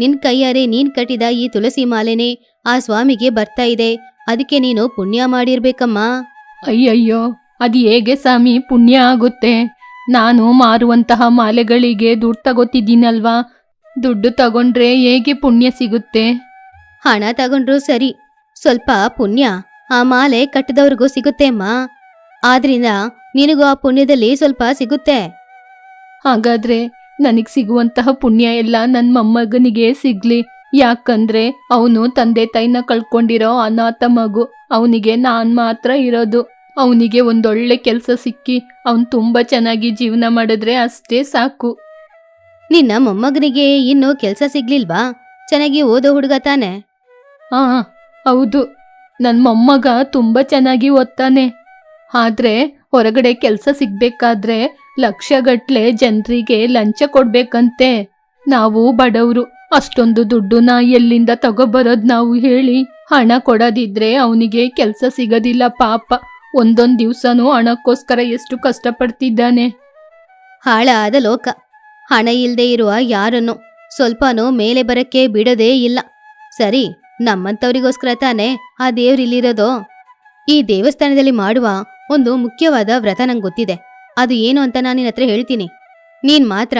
ನಿನ್ ಕೈಯಾರೆ ನೀನ್ ಕಟ್ಟಿದ ಈ ತುಳಸಿ ಮಾಲೆನೆ ಆ ಸ್ವಾಮಿಗೆ ಬರ್ತಾ ಇದೆ. ಅದಕ್ಕೆ ನೀನು ಪುಣ್ಯ ಮಾಡಿರ್ಬೇಕಮ್ಮ. ಅಯ್ಯಯ್ಯೋ, ಅದು ಹೇಗೆ ಸ್ವಾಮಿ ಪುಣ್ಯ ಆಗುತ್ತೆ? ನಾನು ಮಾರುವಂತಹ ಮಾಲೆಗಳಿಗೆ ದುಡ್ಡು ತಗೋತಿದ್ದೀನಲ್ವಾ, ದುಡ್ಡು ತಗೊಂಡ್ರೆ ಹೇಗೆ ಪುಣ್ಯ ಸಿಗುತ್ತೆ? ಹಣ ತಗೊಂಡ್ರು ಸರಿ, ಸ್ವಲ್ಪ ಪುಣ್ಯ ಆ ಮಾಲೆ ಕಟ್ಟಿದವ್ರಿಗೂ ಸಿಗುತ್ತೆ ಅಮ್ಮ. ಆದ್ರಿಂದ ನಿನಗೂ ಆ ಪುಣ್ಯದಲ್ಲಿ ಸ್ವಲ್ಪ ಸಿಗುತ್ತೆ. ಹಾಗಾದ್ರೆ ನನಗೆ ಸಿಗುವಂತಹ ಪುಣ್ಯ ಎಲ್ಲ ನನ್ನ ಮೊಮ್ಮಗನಿಗೆ ಸಿಗ್ಲಿ. ಯಾಕಂದ್ರೆ ಅವನು ತಂದೆ ತಾಯಿನ ಕಳ್ಕೊಂಡಿರೋ ಅನಾಥ ಮಗು. ಅವನಿಗೆ ನಾನ್ ಮಾತ್ರ ಇರೋದು. ಅವನಿಗೆ ಒಂದೊಳ್ಳೆ ಕೆಲಸ ಸಿಕ್ಕಿ ಅವನು ತುಂಬಾ ಚೆನ್ನಾಗಿ ಜೀವನ ಮಾಡಿದ್ರೆ ಅಷ್ಟೇ ಸಾಕು. ನಿನ್ನ ಮೊಮ್ಮಗನಿಗೆ ಇನ್ನೂ ಕೆಲ್ಸ ಸಿಗ್ಲಿಲ್ವಾ? ಚೆನ್ನಾಗಿ ಓದೋ ಹುಡುಗ ತಾನೆ? ಹಾ, ಹೌದು, ನನ್ನ ಮೊಮ್ಮಗ ತುಂಬಾ ಚೆನ್ನಾಗಿ ಓದ್ತಾನೆ. ಆದ್ರೆ ಹೊರಗಡೆ ಕೆಲಸ ಸಿಗ್ಬೇಕಾದ್ರೆ ಲಕ್ಷಗಟ್ಲೆ ಜನರಿಗೆ ಲಂಚ ಕೊಡ್ಬೇಕಂತೆ. ನಾವು ಬಡವರು, ಅಷ್ಟೊಂದು ದುಡ್ಡುನ ಎಲ್ಲಿಂದ ತಗೋಬರೋದ್ ನಾವು ಹೇಳಿ? ಹಣ ಕೊಡೋದಿದ್ರೆ ಅವನಿಗೆ ಕೆಲಸ ಸಿಗೋದಿಲ್ಲ ಪಾಪ. ಒಂದೊಂದ್ ದಿವ್ಸನೂ ಹಣಕ್ಕೋಸ್ಕರ ಎಷ್ಟು ಕಷ್ಟಪಡ್ತಿದ್ದಾನೆ. ಹಾಳಾದ ಲೋಕ. ಹಣ ಇಲ್ದೇ ಇರುವ ಯಾರನ್ನು ಸ್ವಲ್ಪನೂ ಮೇಲೆ ಬರಕ್ಕೆ ಬಿಡೋದೇ ಇಲ್ಲ. ಸರಿ, ನಮ್ಮಂತವರಿಗೋಸ್ಕರ ತಾನೇ ಆ ದೇವ್ರಿಲ್ಲಿರೋದು. ಈ ದೇವಸ್ಥಾನದಲ್ಲಿ ಮಾಡುವ ಒಂದು ಮುಖ್ಯವಾದ ವ್ರತ ನಂಗೆ ಗೊತ್ತಿದೆ. ಅದು ಏನು ಅಂತ ನಾನು ನಿನ್ನ ಹತ್ರ ಹೇಳ್ತೀನಿ. ನೀನ್ ಮಾತ್ರ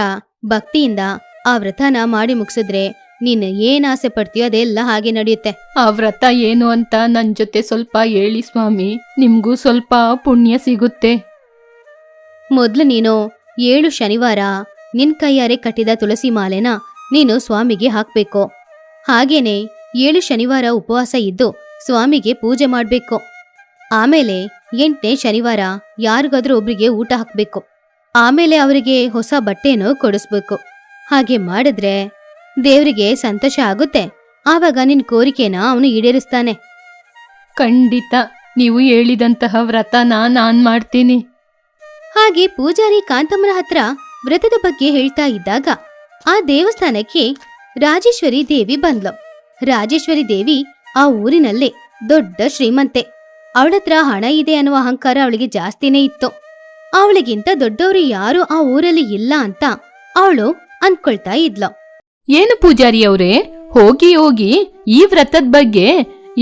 ಭಕ್ತಿಯಿಂದ ಆ ವ್ರತನ ಮಾಡಿ ಮುಗಿಸಿದ್ರೆ ನೀನು ಏನ್ ಆಸೆ ಪಡ್ತೀಯೋ ಅದೆಲ್ಲ ಹಾಗೆ ನಡೆಯುತ್ತೆ. ಆ ವ್ರತ ಏನು ಅಂತ ನನ್ ಜೊತೆ ಸ್ವಲ್ಪ ಹೇಳಿ ಸ್ವಾಮಿ, ನಿಮ್ಗೂ ಸ್ವಲ್ಪ ಪುಣ್ಯ ಸಿಗುತ್ತೆ. ಮೊದ್ಲು ನೀನು 7 ಶನಿವಾರ ನಿನ್ ಕೈಯಾರೆ ಕಟ್ಟಿದ ತುಳಸಿ ಮಾಲೆನ ನೀನು ಸ್ವಾಮಿಗೆ ಹಾಕ್ಬೇಕು. ಹಾಗೇನೆ 7 ಶನಿವಾರ ಉಪವಾಸ ಇದ್ದು ಸ್ವಾಮಿಗೆ ಪೂಜೆ ಮಾಡ್ಬೇಕು. ಆಮೇಲೆ 8ನೇ ಶನಿವಾರ ಯಾರಿಗಾದ್ರೂ ಒಬ್ರಿಗೆ ಊಟ ಹಾಕ್ಬೇಕು. ಆಮೇಲೆ ಅವರಿಗೆ ಹೊಸ ಬಟ್ಟೆನೂ ಕೊಡಿಸ್ಬೇಕು. ಹಾಗೆ ಮಾಡಿದ್ರೆ ದೇವ್ರಿಗೆ ಸಂತೋಷ ಆಗುತ್ತೆ. ಆವಾಗ ನಿನ್ ಕೋರಿಕೆನ ಅವನು ಈಡೇರಿಸ್ತಾನೆ. ಖಂಡಿತ ನೀವು ಹೇಳಿದಂತಹ ವ್ರತನ ನಾನ್ ಮಾಡ್ತೀನಿ. ಹಾಗೆ ಪೂಜಾರಿ ಕಾಂತಮ್ಮನ ಹತ್ರ ವ್ರತದ ಬಗ್ಗೆ ಹೇಳ್ತಾ ಇದ್ದಾಗ ಆ ದೇವಸ್ಥಾನಕ್ಕೆ ರಾಜೇಶ್ವರಿ ದೇವಿ ಬಂದ್ಲು. ರಾಜೇಶ್ವರಿ ದೇವಿ ಆ ಊರಿನಲ್ಲೇ ದೊಡ್ಡ ಶ್ರೀಮಂತೆ. ಅವಳತ್ರ ಹಣ ಇದೆ ಅನ್ನುವ ಅಹಂಕಾರ ಅವಳಿಗೆ ಜಾಸ್ತಿನೇ ಇತ್ತು. ಅವಳಿಗಿಂತ ದೊಡ್ಡವರು ಯಾರು ಆ ಊರಲ್ಲಿ ಇಲ್ಲ ಅಂತ ಅವಳು ಅನ್ಕೊಳ್ತಾ ಇದ್ಲು. ಏನು ಪೂಜಾರಿ ಅವ್ರೆ, ಹೋಗಿ ಹೋಗಿ ಈ ವ್ರತದ ಬಗ್ಗೆ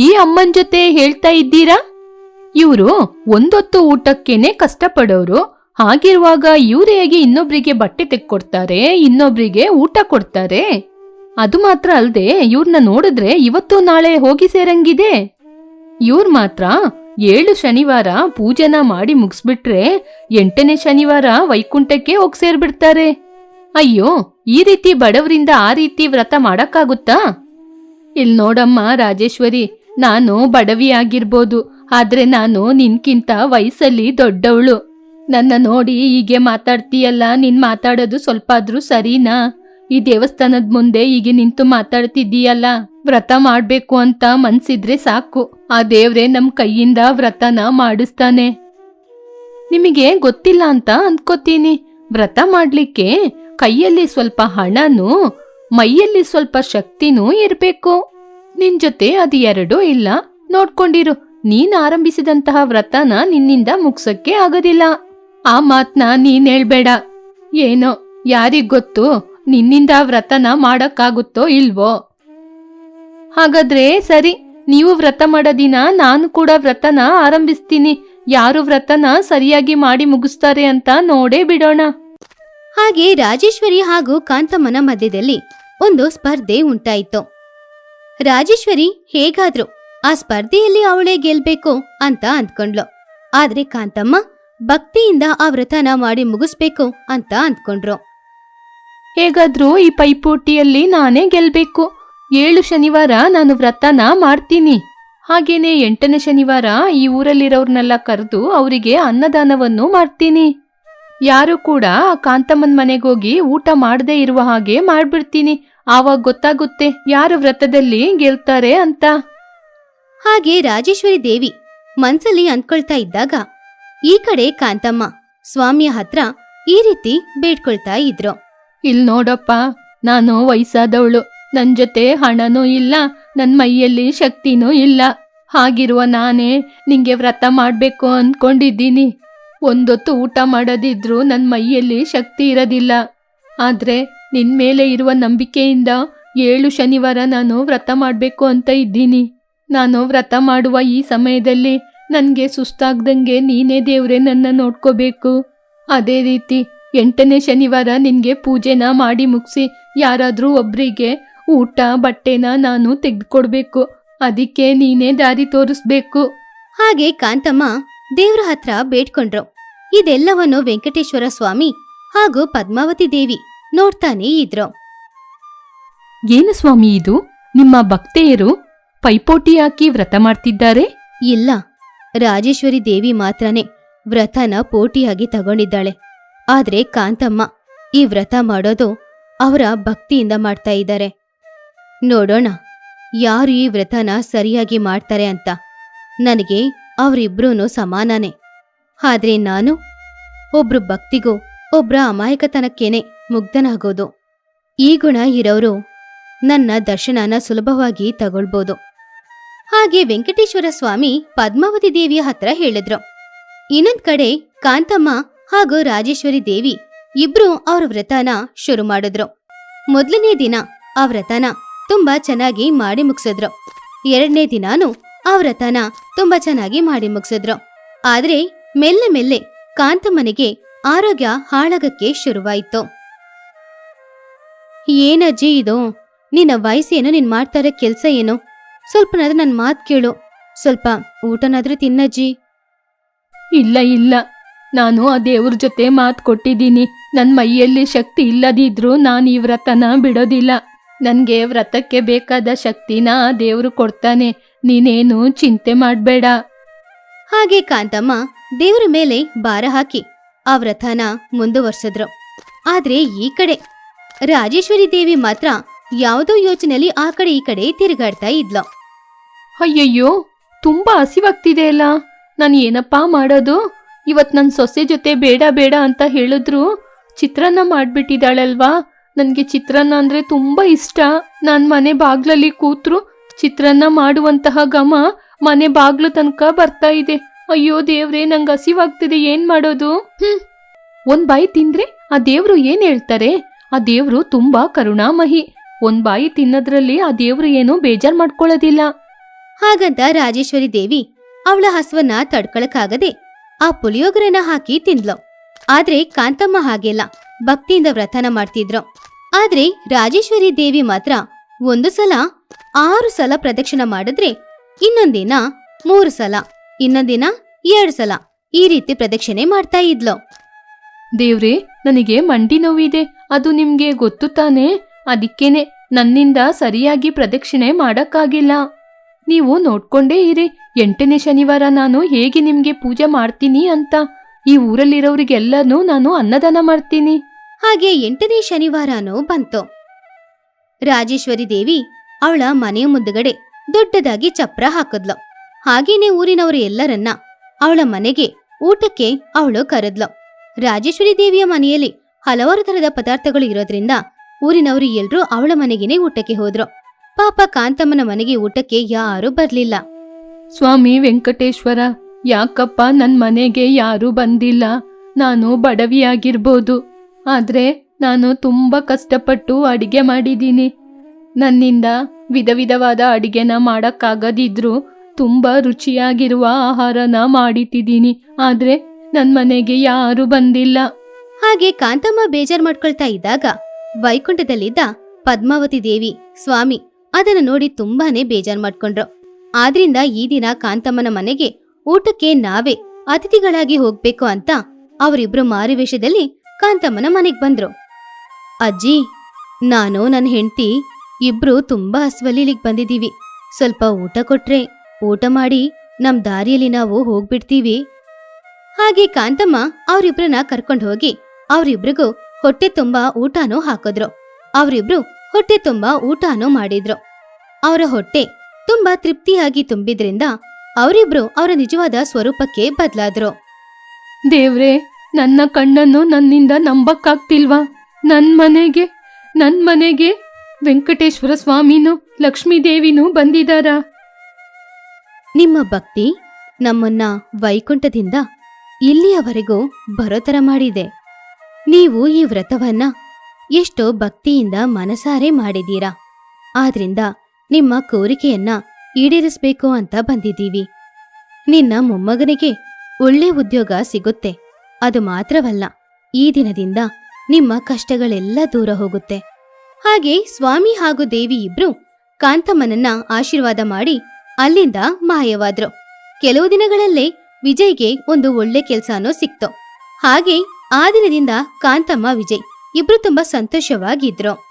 ಈ ಅಮ್ಮನ್ ಜೊತೆ ಹೇಳ್ತಾ ಇದ್ದೀರಾ? ಇವರು ಒಂದೊತ್ತು ಊಟಕ್ಕೇನೆ ಕಷ್ಟಪಡೋರು. ಹಾಗಿರುವಾಗ ಇವ್ರು ಹೇಗೆ ಇನ್ನೊಬ್ರಿಗೆ ಬಟ್ಟೆ ತೆಕ್ಕೊಡ್ತಾರೆ, ಇನ್ನೊಬ್ರಿಗೆ ಊಟ ಕೊಡ್ತಾರೆ? ಅದು ಮಾತ್ರ ಅಲ್ದೆ ಇವ್ರನ್ನ ನೋಡಿದ್ರೆ ಇವತ್ತು ನಾಳೆ ಹೋಗಿ ಸೇರಂಗಿದೆ. ಇವ್ರು ಮಾತ್ರ 7 ಶನಿವಾರ ಪೂಜೆನ ಮಾಡಿ ಮುಗಿಸ್ಬಿಟ್ರೆ 8ನೇ ಶನಿವಾರ ವೈಕುಂಠಕ್ಕೆ ಹೋಗಿ ಸೇರ್ಬಿಡ್ತಾರೆ. ಅಯ್ಯೋ, ಈ ರೀತಿ ಬಡವರಿಂದ ಆ ರೀತಿ ವ್ರತ ಮಾಡಕ್ಕಾಗುತ್ತಾ? ಇಲ್ ನೋಡಮ್ಮ ರಾಜೇಶ್ವರಿ, ನಾನು ಬಡವಿ ಆಗಿರ್ಬೋದು, ಆದ್ರೆ ನಾನು ನಿನ್ಕಿಂತ ವಯಸ್ಸಲ್ಲಿ ದೊಡ್ಡವಳು. ನನ್ನ ನೋಡಿ ಹೀಗೆ ಮಾತಾಡ್ತೀಯಲ್ಲ, ನಿನ್ ಮಾತಾಡೋದು ಸ್ವಲ್ಪ ಆದ್ರೂ ಸರಿನಾ? ಈ ದೇವಸ್ಥಾನದ ಮುಂದೆ ಹೀಗೆ ನಿಂತು ಮಾತಾಡ್ತಿದ್ದೀಯಲ್ಲ. ವ್ರತ ಮಾಡ್ಬೇಕು ಅಂತ ಮನ್ಸಿದ್ರೆ ಸಾಕು, ಆ ದೇವ್ರೆ ನಮ್ ಕೈಯಿಂದ ವ್ರತನ ಮಾಡಿಸ್ತಾನೆ. ನಿಮಗೆ ಗೊತ್ತಿಲ್ಲ ಅಂತ ಅನ್ಕೋತೀನಿ, ವ್ರತ ಮಾಡ್ಲಿಕ್ಕೆ ಕೈಯಲ್ಲಿ ಸ್ವಲ್ಪ ಹಣನೂ ಮೈಯಲ್ಲಿ ಸ್ವಲ್ಪ ಶಕ್ತಿನೂ ಇರ್ಬೇಕು. ನಿನ್ ಜೊತೆ ಅದು ಎರಡೂ ಇಲ್ಲ. ನೋಡ್ಕೊಂಡಿರು, ನೀನ್ ಆರಂಭಿಸಿದಂತಹ ವ್ರತನ ನಿನ್ನಿಂದ ಮುಗ್ಸಕ್ಕೆ ಆಗೋದಿಲ್ಲ. ಆ ಮಾತ್ನ ನೀನ್ ಹೇಳ್ಬೇಡ. ಏನೋ ಯಾರಿಗ್ ಗೊತ್ತು ನಿನ್ನಿಂದ ವ್ರತನ ಮಾಡಕ್ಕಾಗುತ್ತೋ ಇಲ್ವೋ. ಹಾಗಾದ್ರೆ ಸರಿ, ನೀವು ವ್ರತ ಮಾಡೋ ದಿನ ನಾನು ಕೂಡ ವ್ರತನ ಆರಂಭಿಸ್ತೀನಿ. ಯಾರು ವ್ರತನ ಸರಿಯಾಗಿ ಮಾಡಿ ಮುಗಿಸ್ತಾರೆ ಅಂತ ನೋಡೇ ಬಿಡೋಣ. ಹಾಗೆ ರಾಜೇಶ್ವರಿ ಹಾಗೂ ಕಾಂತಮ್ಮನ ಮಧ್ಯದಲ್ಲಿ ಒಂದು ಸ್ಪರ್ಧೆ ಉಂಟಾಯಿತು. ರಾಜೇಶ್ವರಿ ಹೇಗಾದ್ರೂ ಆ ಸ್ಪರ್ಧೆಯಲ್ಲಿ ಅವಳೇ ಗೆಲ್ಬೇಕು ಅಂತ ಅಂದ್ಕೊಂಡ್ಲು. ಆದ್ರೆ ಕಾಂತಮ್ಮ ಭಕ್ತಿಯಿಂದ ಆ ವ್ರತನ ಮಾಡಿ ಮುಗಿಸ್ಬೇಕು ಅಂತ ಅಂದ್ಕೊಂಡ್ರು. ಹೇಗಾದ್ರೂ ಈ ಪೈಪೋಟಿಯಲ್ಲಿ ನಾನೇ ಗೆಲ್ಬೇಕು. 7 ಶನಿವಾರ ನಾನು ವ್ರತನ ಮಾಡ್ತೀನಿ. ಹಾಗೇನೆ 8ನೇ ಶನಿವಾರ ಈ ಊರಲ್ಲಿರೋರ್ನೆಲ್ಲ ಕರೆದು ಅವರಿಗೆ ಅನ್ನದಾನವನ್ನು ಮಾಡ್ತೀನಿ. ಯಾರು ಕೂಡ ಕಾಂತಮ್ಮನ್ ಮನೆಗೋಗಿ ಊಟ ಮಾಡದೇ ಇರುವ ಹಾಗೆ ಮಾಡ್ಬಿಡ್ತೀನಿ. ಆವಾಗ ಗೊತ್ತಾಗುತ್ತೆ ಯಾರು ವ್ರತದಲ್ಲಿ ಗೆಲ್ತಾರೆ ಅಂತ. ಹಾಗೆ ರಾಜೇಶ್ವರಿ ದೇವಿ ಮನ್ಸಲ್ಲಿ ಅಂದ್ಕೊಳ್ತಾ ಇದ್ದಾಗ ಈ ಕಡೆ ಕಾಂತಮ್ಮ ಸ್ವಾಮಿಯ ಹತ್ರ ಈ ರೀತಿ ಬೇಡ್ಕೊಳ್ತಾ ಇದ್ರು. ಇಲ್ ನೋಡಪ್ಪ, ನಾನು ವಯಸ್ಸಾದವಳು, ನನ್ ಜೊತೆ ಹಣನೂ ಇಲ್ಲ, ನನ್ ಮೈಯಲ್ಲಿ ಶಕ್ತಿನೂ ಇಲ್ಲ. ಹಾಗಿರುವ ನಾನೇ ನಿಂಗೆ ವ್ರತ ಮಾಡ್ಬೇಕು ಅನ್ಕೊಂಡಿದ್ದೀನಿ. ಒಂದೊತ್ತು ಊಟ ಮಾಡೋದಿದ್ರು ನನ್ ಮೈಯಲ್ಲಿ ಶಕ್ತಿ ಇರೋದಿಲ್ಲ. ಆದ್ರೆ ನಿನ್ ಮೇಲೆ ಇರುವ ನಂಬಿಕೆಯಿಂದ 7 ಶನಿವಾರ ನಾನು ವ್ರತ ಮಾಡ್ಬೇಕು ಅಂತ ಇದ್ದೀನಿ. ನಾನು ವ್ರತ ಮಾಡುವ ಈ ಸಮಯದಲ್ಲಿ ನನಗೆ ಸುಸ್ತಾಗ್ದಂಗೆ ನೀನೇ ದೇವ್ರೆ ನನ್ನ ನೋಡ್ಕೋಬೇಕು. ಅದೇ ರೀತಿ 8ನೇ ಶನಿವಾರ ನಿನಗೆ ಪೂಜೆನ ಮಾಡಿ ಮುಗಿಸಿ ಯಾರಾದರೂ ಒಬ್ರಿಗೆ ಊಟ ಬಟ್ಟೆನ ನಾನು ತೆಗೆದುಕೊಡ್ಬೇಕು. ಅದಕ್ಕೆ ನೀನೇ ದಾರಿ ತೋರಿಸ್ಬೇಕು. ಹಾಗೆ ಕಾಂತಮ್ಮ ದೇವ್ರ ಹತ್ರ ಬೇಡ್ಕೊಂಡ್ರು. ಇದೆಲ್ಲವನ್ನು ವೆಂಕಟೇಶ್ವರ ಸ್ವಾಮಿ ಹಾಗೂ ಪದ್ಮಾವತಿ ದೇವಿ ನೋಡ್ತಾನೇ ಇದ್ರು. ಏನು ಸ್ವಾಮಿ ಇದು? ನಿಮ್ಮ ಭಕ್ತೆಯರು ಪೈಪೋಟಿ ಹಾಕಿ ವ್ರತ ಮಾಡ್ತಿದ್ದಾರೆ? ಇಲ್ಲ, ರಾಜೇಶ್ವರಿ ದೇವಿ ಮಾತ್ರನೇ ವ್ರತನ ಪೋಟಿಯಾಗಿ ತಗೊಂಡಿದ್ದಾಳೆ. ಆದ್ರೆ ಕಾಂತಮ್ಮ ಈ ವ್ರತ ಮಾಡೋದು ಅವರ ಭಕ್ತಿಯಿಂದ ಮಾಡ್ತಾ ಇದ್ದಾರೆ. ನೋಡೋಣ ಯಾರು ಈ ವ್ರತನ ಸರಿಯಾಗಿ ಮಾಡ್ತಾರೆ ಅಂತ. ನನಗೆ ಅವರಿಬ್ರೂ ಸಮಾನನೇ. ಆದ್ರೆ ನಾನು ಒಬ್ರು ಭಕ್ತಿಗೂ ಒಬ್ರ ಅಮಾಯಕತನಕ್ಕೇನೆ ಮುಗ್ಧನಾಗೋದು. ಈ ಗುಣ ಇರೋರು ನನ್ನ ದರ್ಶನನ ಸುಲಭವಾಗಿ ತಗೊಳ್ಬೋದು. ಹಾಗೆ ವೆಂಕಟೇಶ್ವರ ಸ್ವಾಮಿ ಪದ್ಮಾವತಿ ದೇವಿಯ ಹತ್ರ ಹೇಳಿದ್ರು. ಇನ್ನೊಂದ್ ಕಡೆ ಕಾಂತಮ್ಮ ಹಾಗೂ ರಾಜೇಶ್ವರಿ ದೇವಿ ಇಬ್ರು ಅವ್ರ ವ್ರತನ ಶುರು ಮಾಡಿದ್ರು. ಮೊದಲನೇ ದಿನ ಆ ವ್ರತನ ತುಂಬಾ ಚೆನ್ನಾಗಿ ಮಾಡಿ ಮುಗಿಸಿದ್ರು. 2ನೇ ದಿನಾನು ಆ ವ್ರತನ ತುಂಬಾ ಚೆನ್ನಾಗಿ ಮಾಡಿ ಮುಗಿಸಿದ್ರು. ಆದ್ರೆ ಮೆಲ್ಲೆ ಮೆಲ್ಲೆ ಕಾಂತಮ್ಮನಿಗೆ ಆರೋಗ್ಯ ಹಾಳಾಗಕ್ಕೆ ಶುರುವಾಯಿತು. ಏನಜ್ಜಿ ಇದು? ನಿನ್ನ ವಯಸ್ಸೇನು, ನೀನ್ ಮಾಡ್ತಾ ಇರೋ ಕೆಲ್ಸ ಏನು? ಸ್ವಲ್ಪನಾದ್ರೂ ನನ್ನ ಮಾತು ಕೇಳು. ಸ್ವಲ್ಪ ಊಟನಾದ್ರೂ ತಿನ್ನಜ್ಜಿ. ಇಲ್ಲ, ನಾನು ಆ ದೇವ್ರ ಜೊತೆ ಮಾತು ಕೊಟ್ಟಿದ್ದೀನಿ. ನನ್ನ ಮೈಯಲ್ಲಿ ಶಕ್ತಿ ಇಲ್ಲದಿದ್ರೂ ನಾನು ಈ ವ್ರತನ ಬಿಡೋದಿಲ್ಲ. ನನಗೆ ವ್ರತಕ್ಕೆ ಬೇಕಾದ ಶಕ್ತಿನ ಆ ದೇವ್ರು ಕೊಡ್ತಾನೆ. ನೀನೇನು ಚಿಂತೆ ಮಾಡಬೇಡ. ಹಾಗೆ ಕಾಂತಮ್ಮ ದೇವ್ರ ಮೇಲೆ ಭಾರ ಹಾಕಿ ಆ ವ್ರತನ ಮುಂದುವರ್ಸಿದ್ರು. ಆದ್ರೆ ಈ ಕಡೆ ರಾಜೇಶ್ವರಿ ದೇವಿ ಮಾತ್ರ ಯಾವುದೋ ಯೋಚನೆಯಲ್ಲಿ ಆ ಕಡೆ ಈ ಕಡೆ ತಿರುಗಾಡ್ತಾ ಇದ್ಲು. ಅಯ್ಯಯ್ಯೋ, ತುಂಬಾ ಹಸಿವಾಗ್ತಿದೆ ಅಲ್ಲ. ನಾನು ಏನಪ್ಪಾ ಮಾಡೋದು? ಇವತ್ತು ನನ್ನ ಸೊಸೆ ಜೊತೆ ಬೇಡ ಬೇಡ ಅಂತ ಹೇಳಿದ್ರು ಚಿತ್ರಾನ್ನ ಮಾಡ್ಬಿಟ್ಟಿದ್ದಾಳಲ್ವಾ. ನನಗೆ ಚಿತ್ರಾನ್ನ ಅಂದ್ರೆ ತುಂಬಾ ಇಷ್ಟ. ನಾನು ಮನೆ ಬಾಗ್ಲಲ್ಲಿ ಕೂತ್ರು ಚಿತ್ರಾನ್ನ ಮಾಡುವಂತಹ ಘಮ ಮನೆ ಬಾಗ್ಲು ತನಕ ಬರ್ತಾ ಇದೆ. ಅಯ್ಯೋ ದೇವ್ರೆ, ನಂಗೆ ಹಸಿವಾಗ್ತಿದೆ, ಏನ್ ಮಾಡೋದು? ಒಂದ್ ಬಾಯಿ ತಿಂದ್ರೆ ಆ ದೇವ್ರು ಏನ್ ಹೇಳ್ತಾರೆ? ಆ ದೇವ್ರು ತುಂಬಾ ಕರುಣಾಮಹಿ. ಒಂದ್ ಬಾಯಿ ತಿನ್ನೋದ್ರಲ್ಲಿ ಆ ದೇವ್ರು ಏನು ಬೇಜಾರ್ ಮಾಡ್ಕೊಳ್ಳೋದಿಲ್ಲ. ಹಾಗಂತ ರಾಜೇಶ್ವರಿ ದೇವಿ ಅವಳ ಹಸುವನ್ನ ತಡ್ಕೊಳಕ್ಕಾಗದೆ ಆ ಪುಳಿಯೋಗರೆನ ಹಾಕಿ ತಿಂದ್ಲು. ಆದ್ರೆ ಕಾಂತಮ್ಮ ಹಾಗೆಲ್ಲ ಭಕ್ತಿಯಿಂದ ವ್ರತನ ಮಾಡ್ತಿದ್ರು. ಆದ್ರೆ ರಾಜೇಶ್ವರಿ ದೇವಿ ಮಾತ್ರ ಒಂದು ಸಲ 6 ಸಲ ಪ್ರದಕ್ಷಿಣೆ ಮಾಡಿದ್ರೆ, ಇನ್ನೊಂದಿನ 3 ಸಲ, ಇನ್ನೊಂದಿನ 2 ಸಲ ಈ ರೀತಿ ಪ್ರದಕ್ಷಿಣೆ ಮಾಡ್ತಾ ಇದ್ಲು. ದೇವ್ರೆ, ನನಗೆ ಮಂಡಿ ನೋವಿದೆ, ಅದು ನಿಮ್ಗೆ ಗೊತ್ತು ತಾನೇ? ಅದಕ್ಕೇನೆ ನನ್ನಿಂದ ಸರಿಯಾಗಿ ಪ್ರದಕ್ಷಿಣೆ ಮಾಡಕ್ಕಾಗಿಲ್ಲ. ನೀವು ನೋಡ್ಕೊಂಡೇ ಇರಿ, 8ನೇ ಶನಿವಾರ ನಾನು ಹೇಗೆ ನಿಮ್ಗೆ ಪೂಜೆ ಮಾಡ್ತೀನಿ ಅಂತ. ಈ ಊರಲ್ಲಿರೋರಿಗೆಲ್ಲನೂ ನಾನು ಅನ್ನದಾನ ಮಾಡ್ತೀನಿ. ಹಾಗೆ 8ನೇ ಶನಿವಾರನೂ ಬಂತು. ರಾಜೇಶ್ವರಿ ದೇವಿ ಅವಳ ಮನೆಯ ಮುಂದುಗಡೆ ದೊಡ್ಡದಾಗಿ ಚಪ್ರ ಹಾಕಿದ್ಲು. ಹಾಗೇನೆ ಊರಿನವರು ಎಲ್ಲರನ್ನ ಅವಳ ಮನೆಗೆ ಊಟಕ್ಕೆ ಅವಳು ಕರೆದ್ಲು. ರಾಜೇಶ್ವರಿ ದೇವಿಯ ಮನೆಯಲ್ಲಿ ಹಲವಾರು ತರದ ಪದಾರ್ಥಗಳು ಇರೋದ್ರಿಂದ ಊರಿನವರು ಎಲ್ರೂ ಅವಳ ಮನೆಗೇನೆ ಊಟಕ್ಕೆ ಹೋದ್ರು. ಪಾಪ ಕಾಂತಮ್ಮನ ಮನೆಗೆ ಊಟಕ್ಕೆ ಯಾರೂ ಬರ್ಲಿಲ್ಲ. ಸ್ವಾಮಿ ವೆಂಕಟೇಶ್ವರ, ಯಾಕಪ್ಪ ನನ್ನ ಮನೆಗೆ ಯಾರೂ ಬಂದಿಲ್ಲ? ನಾನು ಬಡವಿಯಾಗಿರ್ಬೋದು, ಆದ್ರೆ ನಾನು ತುಂಬಾ ಕಷ್ಟಪಟ್ಟು ಅಡಿಗೆ ಮಾಡಿದ್ದೀನಿ. ನನ್ನಿಂದ ವಿಧ ವಿಧವಾದ ಅಡಿಗೆನ ಮಾಡಕ್ಕಾಗದಿದ್ರು ತುಂಬಾ ರುಚಿಯಾಗಿರುವ ಆಹಾರನ ಮಾಡಿಟ್ಟಿದ್ದೀನಿ. ಆದ್ರೆ ನನ್ನ ಮನೆಗೆ ಯಾರೂ ಬಂದಿಲ್ಲ. ಹಾಗೆ ಕಾಂತಮ್ಮ ಬೇಜಾರ್ ಮಾಡ್ಕೊಳ್ತಾ ಇದ್ದಾಗ ವೈಕುಂಠದಲ್ಲಿದ್ದ ಪದ್ಮಾವತಿ ದೇವಿ ಸ್ವಾಮಿ ಅದನ್ನ ನೋಡಿ ತುಂಬಾನೇ ಬೇಜಾರ್ ಮಾಡ್ಕೊಂಡ್ರು. ಆದ್ರಿಂದ ಈ ದಿನ ಕಾಂತಮ್ಮನ ಮನೆಗೆ ಊಟಕ್ಕೆ ನಾವೇ ಅತಿಥಿಗಳಾಗಿ ಹೋಗ್ಬೇಕು ಅಂತ ಅವರಿಬ್ರು ಮಾರುವೇಷದಲ್ಲಿ ಕಾಂತಮ್ಮನ ಮನೆಗ್ ಬಂದ್ರು. ಅಜ್ಜಿ, ನಾನು ನನ್ನ ಹೆಂಡತಿ ಇಬ್ರು ತುಂಬಾ ಹಸ್ವಲಿಲಿಗ್ ಬಂದಿದೀವಿ. ಸ್ವಲ್ಪ ಊಟ ಕೊಟ್ರೆ ಊಟ ಮಾಡಿ ನಮ್ ದಾರಿಯಲ್ಲಿ ನಾವು ಹೋಗ್ಬಿಡ್ತೀವಿ. ಹಾಗೆ ಕಾಂತಮ್ಮ ಅವರಿಬ್ರನ್ನ ಕರ್ಕೊಂಡು ಹೋಗಿ ಅವರಿಬ್ರಿಗೂ ಹೊಟ್ಟೆ ತುಂಬಾ ಊಟನೂ ಹಾಕಿದ್ರು. ಅವರಿಬ್ರು ಹೊಟ್ಟೆ ತುಂಬಾ ಊಟನೂ ಮಾಡಿದ್ರು. ಅವರ ಹೊಟ್ಟೆ ತುಂಬಾ ತೃಪ್ತಿಯಾಗಿ ತುಂಬಿದ್ರಿಂದ ಅವರಿಬ್ರು ಅವರ ನಿಜವಾದ ಸ್ವರೂಪಕ್ಕೆ ಬದಲಾದ್ರು. ದೇವ್ರೆ, ನನ್ನ ಕಣ್ಣನ್ನು ನನ್ನಿಂದ ನಂಬಕ್ಕಾಗ್ತಿಲ್ವಾ? ನನ್ ಮನೆಗೆ ವೆಂಕಟೇಶ್ವರ ಸ್ವಾಮಿನೂ ಲಕ್ಷ್ಮೀದೇವಿನೂ ಬಂದಿದಾರಾ? ನಿಮ್ಮ ಭಕ್ತಿ ನಮ್ಮನ್ನ ವೈಕುಂಠದಿಂದ ಇಲ್ಲಿಯವರೆಗೂ ಬರೋತರ ಮಾಡಿದೆ. ನೀವು ಈ ವ್ರತವನ್ನ ಎಷ್ಟೋ ಭಕ್ತಿಯಿಂದ ಮನಸಾರೆ ಮಾಡಿದೀರಾ. ಆದ್ರಿಂದ ನಿಮ್ಮ ಕೋರಿಕೆಯನ್ನ ಈಡೇರಿಸ್ಬೇಕು ಅಂತ ಬಂದಿದ್ದೀವಿ. ನಿನ್ನ ಮೊಮ್ಮಗನಿಗೆ ಒಳ್ಳೆ ಉದ್ಯೋಗ ಸಿಗುತ್ತೆ. ಅದು ಮಾತ್ರವಲ್ಲ, ಈ ದಿನದಿಂದ ನಿಮ್ಮ ಕಷ್ಟಗಳೆಲ್ಲ ದೂರ ಹೋಗುತ್ತೆ. ಹಾಗೆ ಸ್ವಾಮಿ ಹಾಗೂ ದೇವಿ ಇಬ್ರು ಕಾಂತಮ್ಮನನ್ನ ಆಶೀರ್ವಾದ ಮಾಡಿ ಅಲ್ಲಿಂದ ಮಾಯವಾದ್ರು. ಕೆಲವು ದಿನಗಳಲ್ಲೇ ವಿಜಯ್ಗೆ ಒಂದು ಒಳ್ಳೆ ಕೆಲ್ಸನೂ ಸಿಕ್ತು. ಹಾಗೆ ಆ ದಿನದಿಂದ ಕಾಂತಮ್ಮ ವಿಜಯ್ ಇಬ್ರು ತುಂಬಾ ಸಂತೋಷವಾಗಿದ್ರು.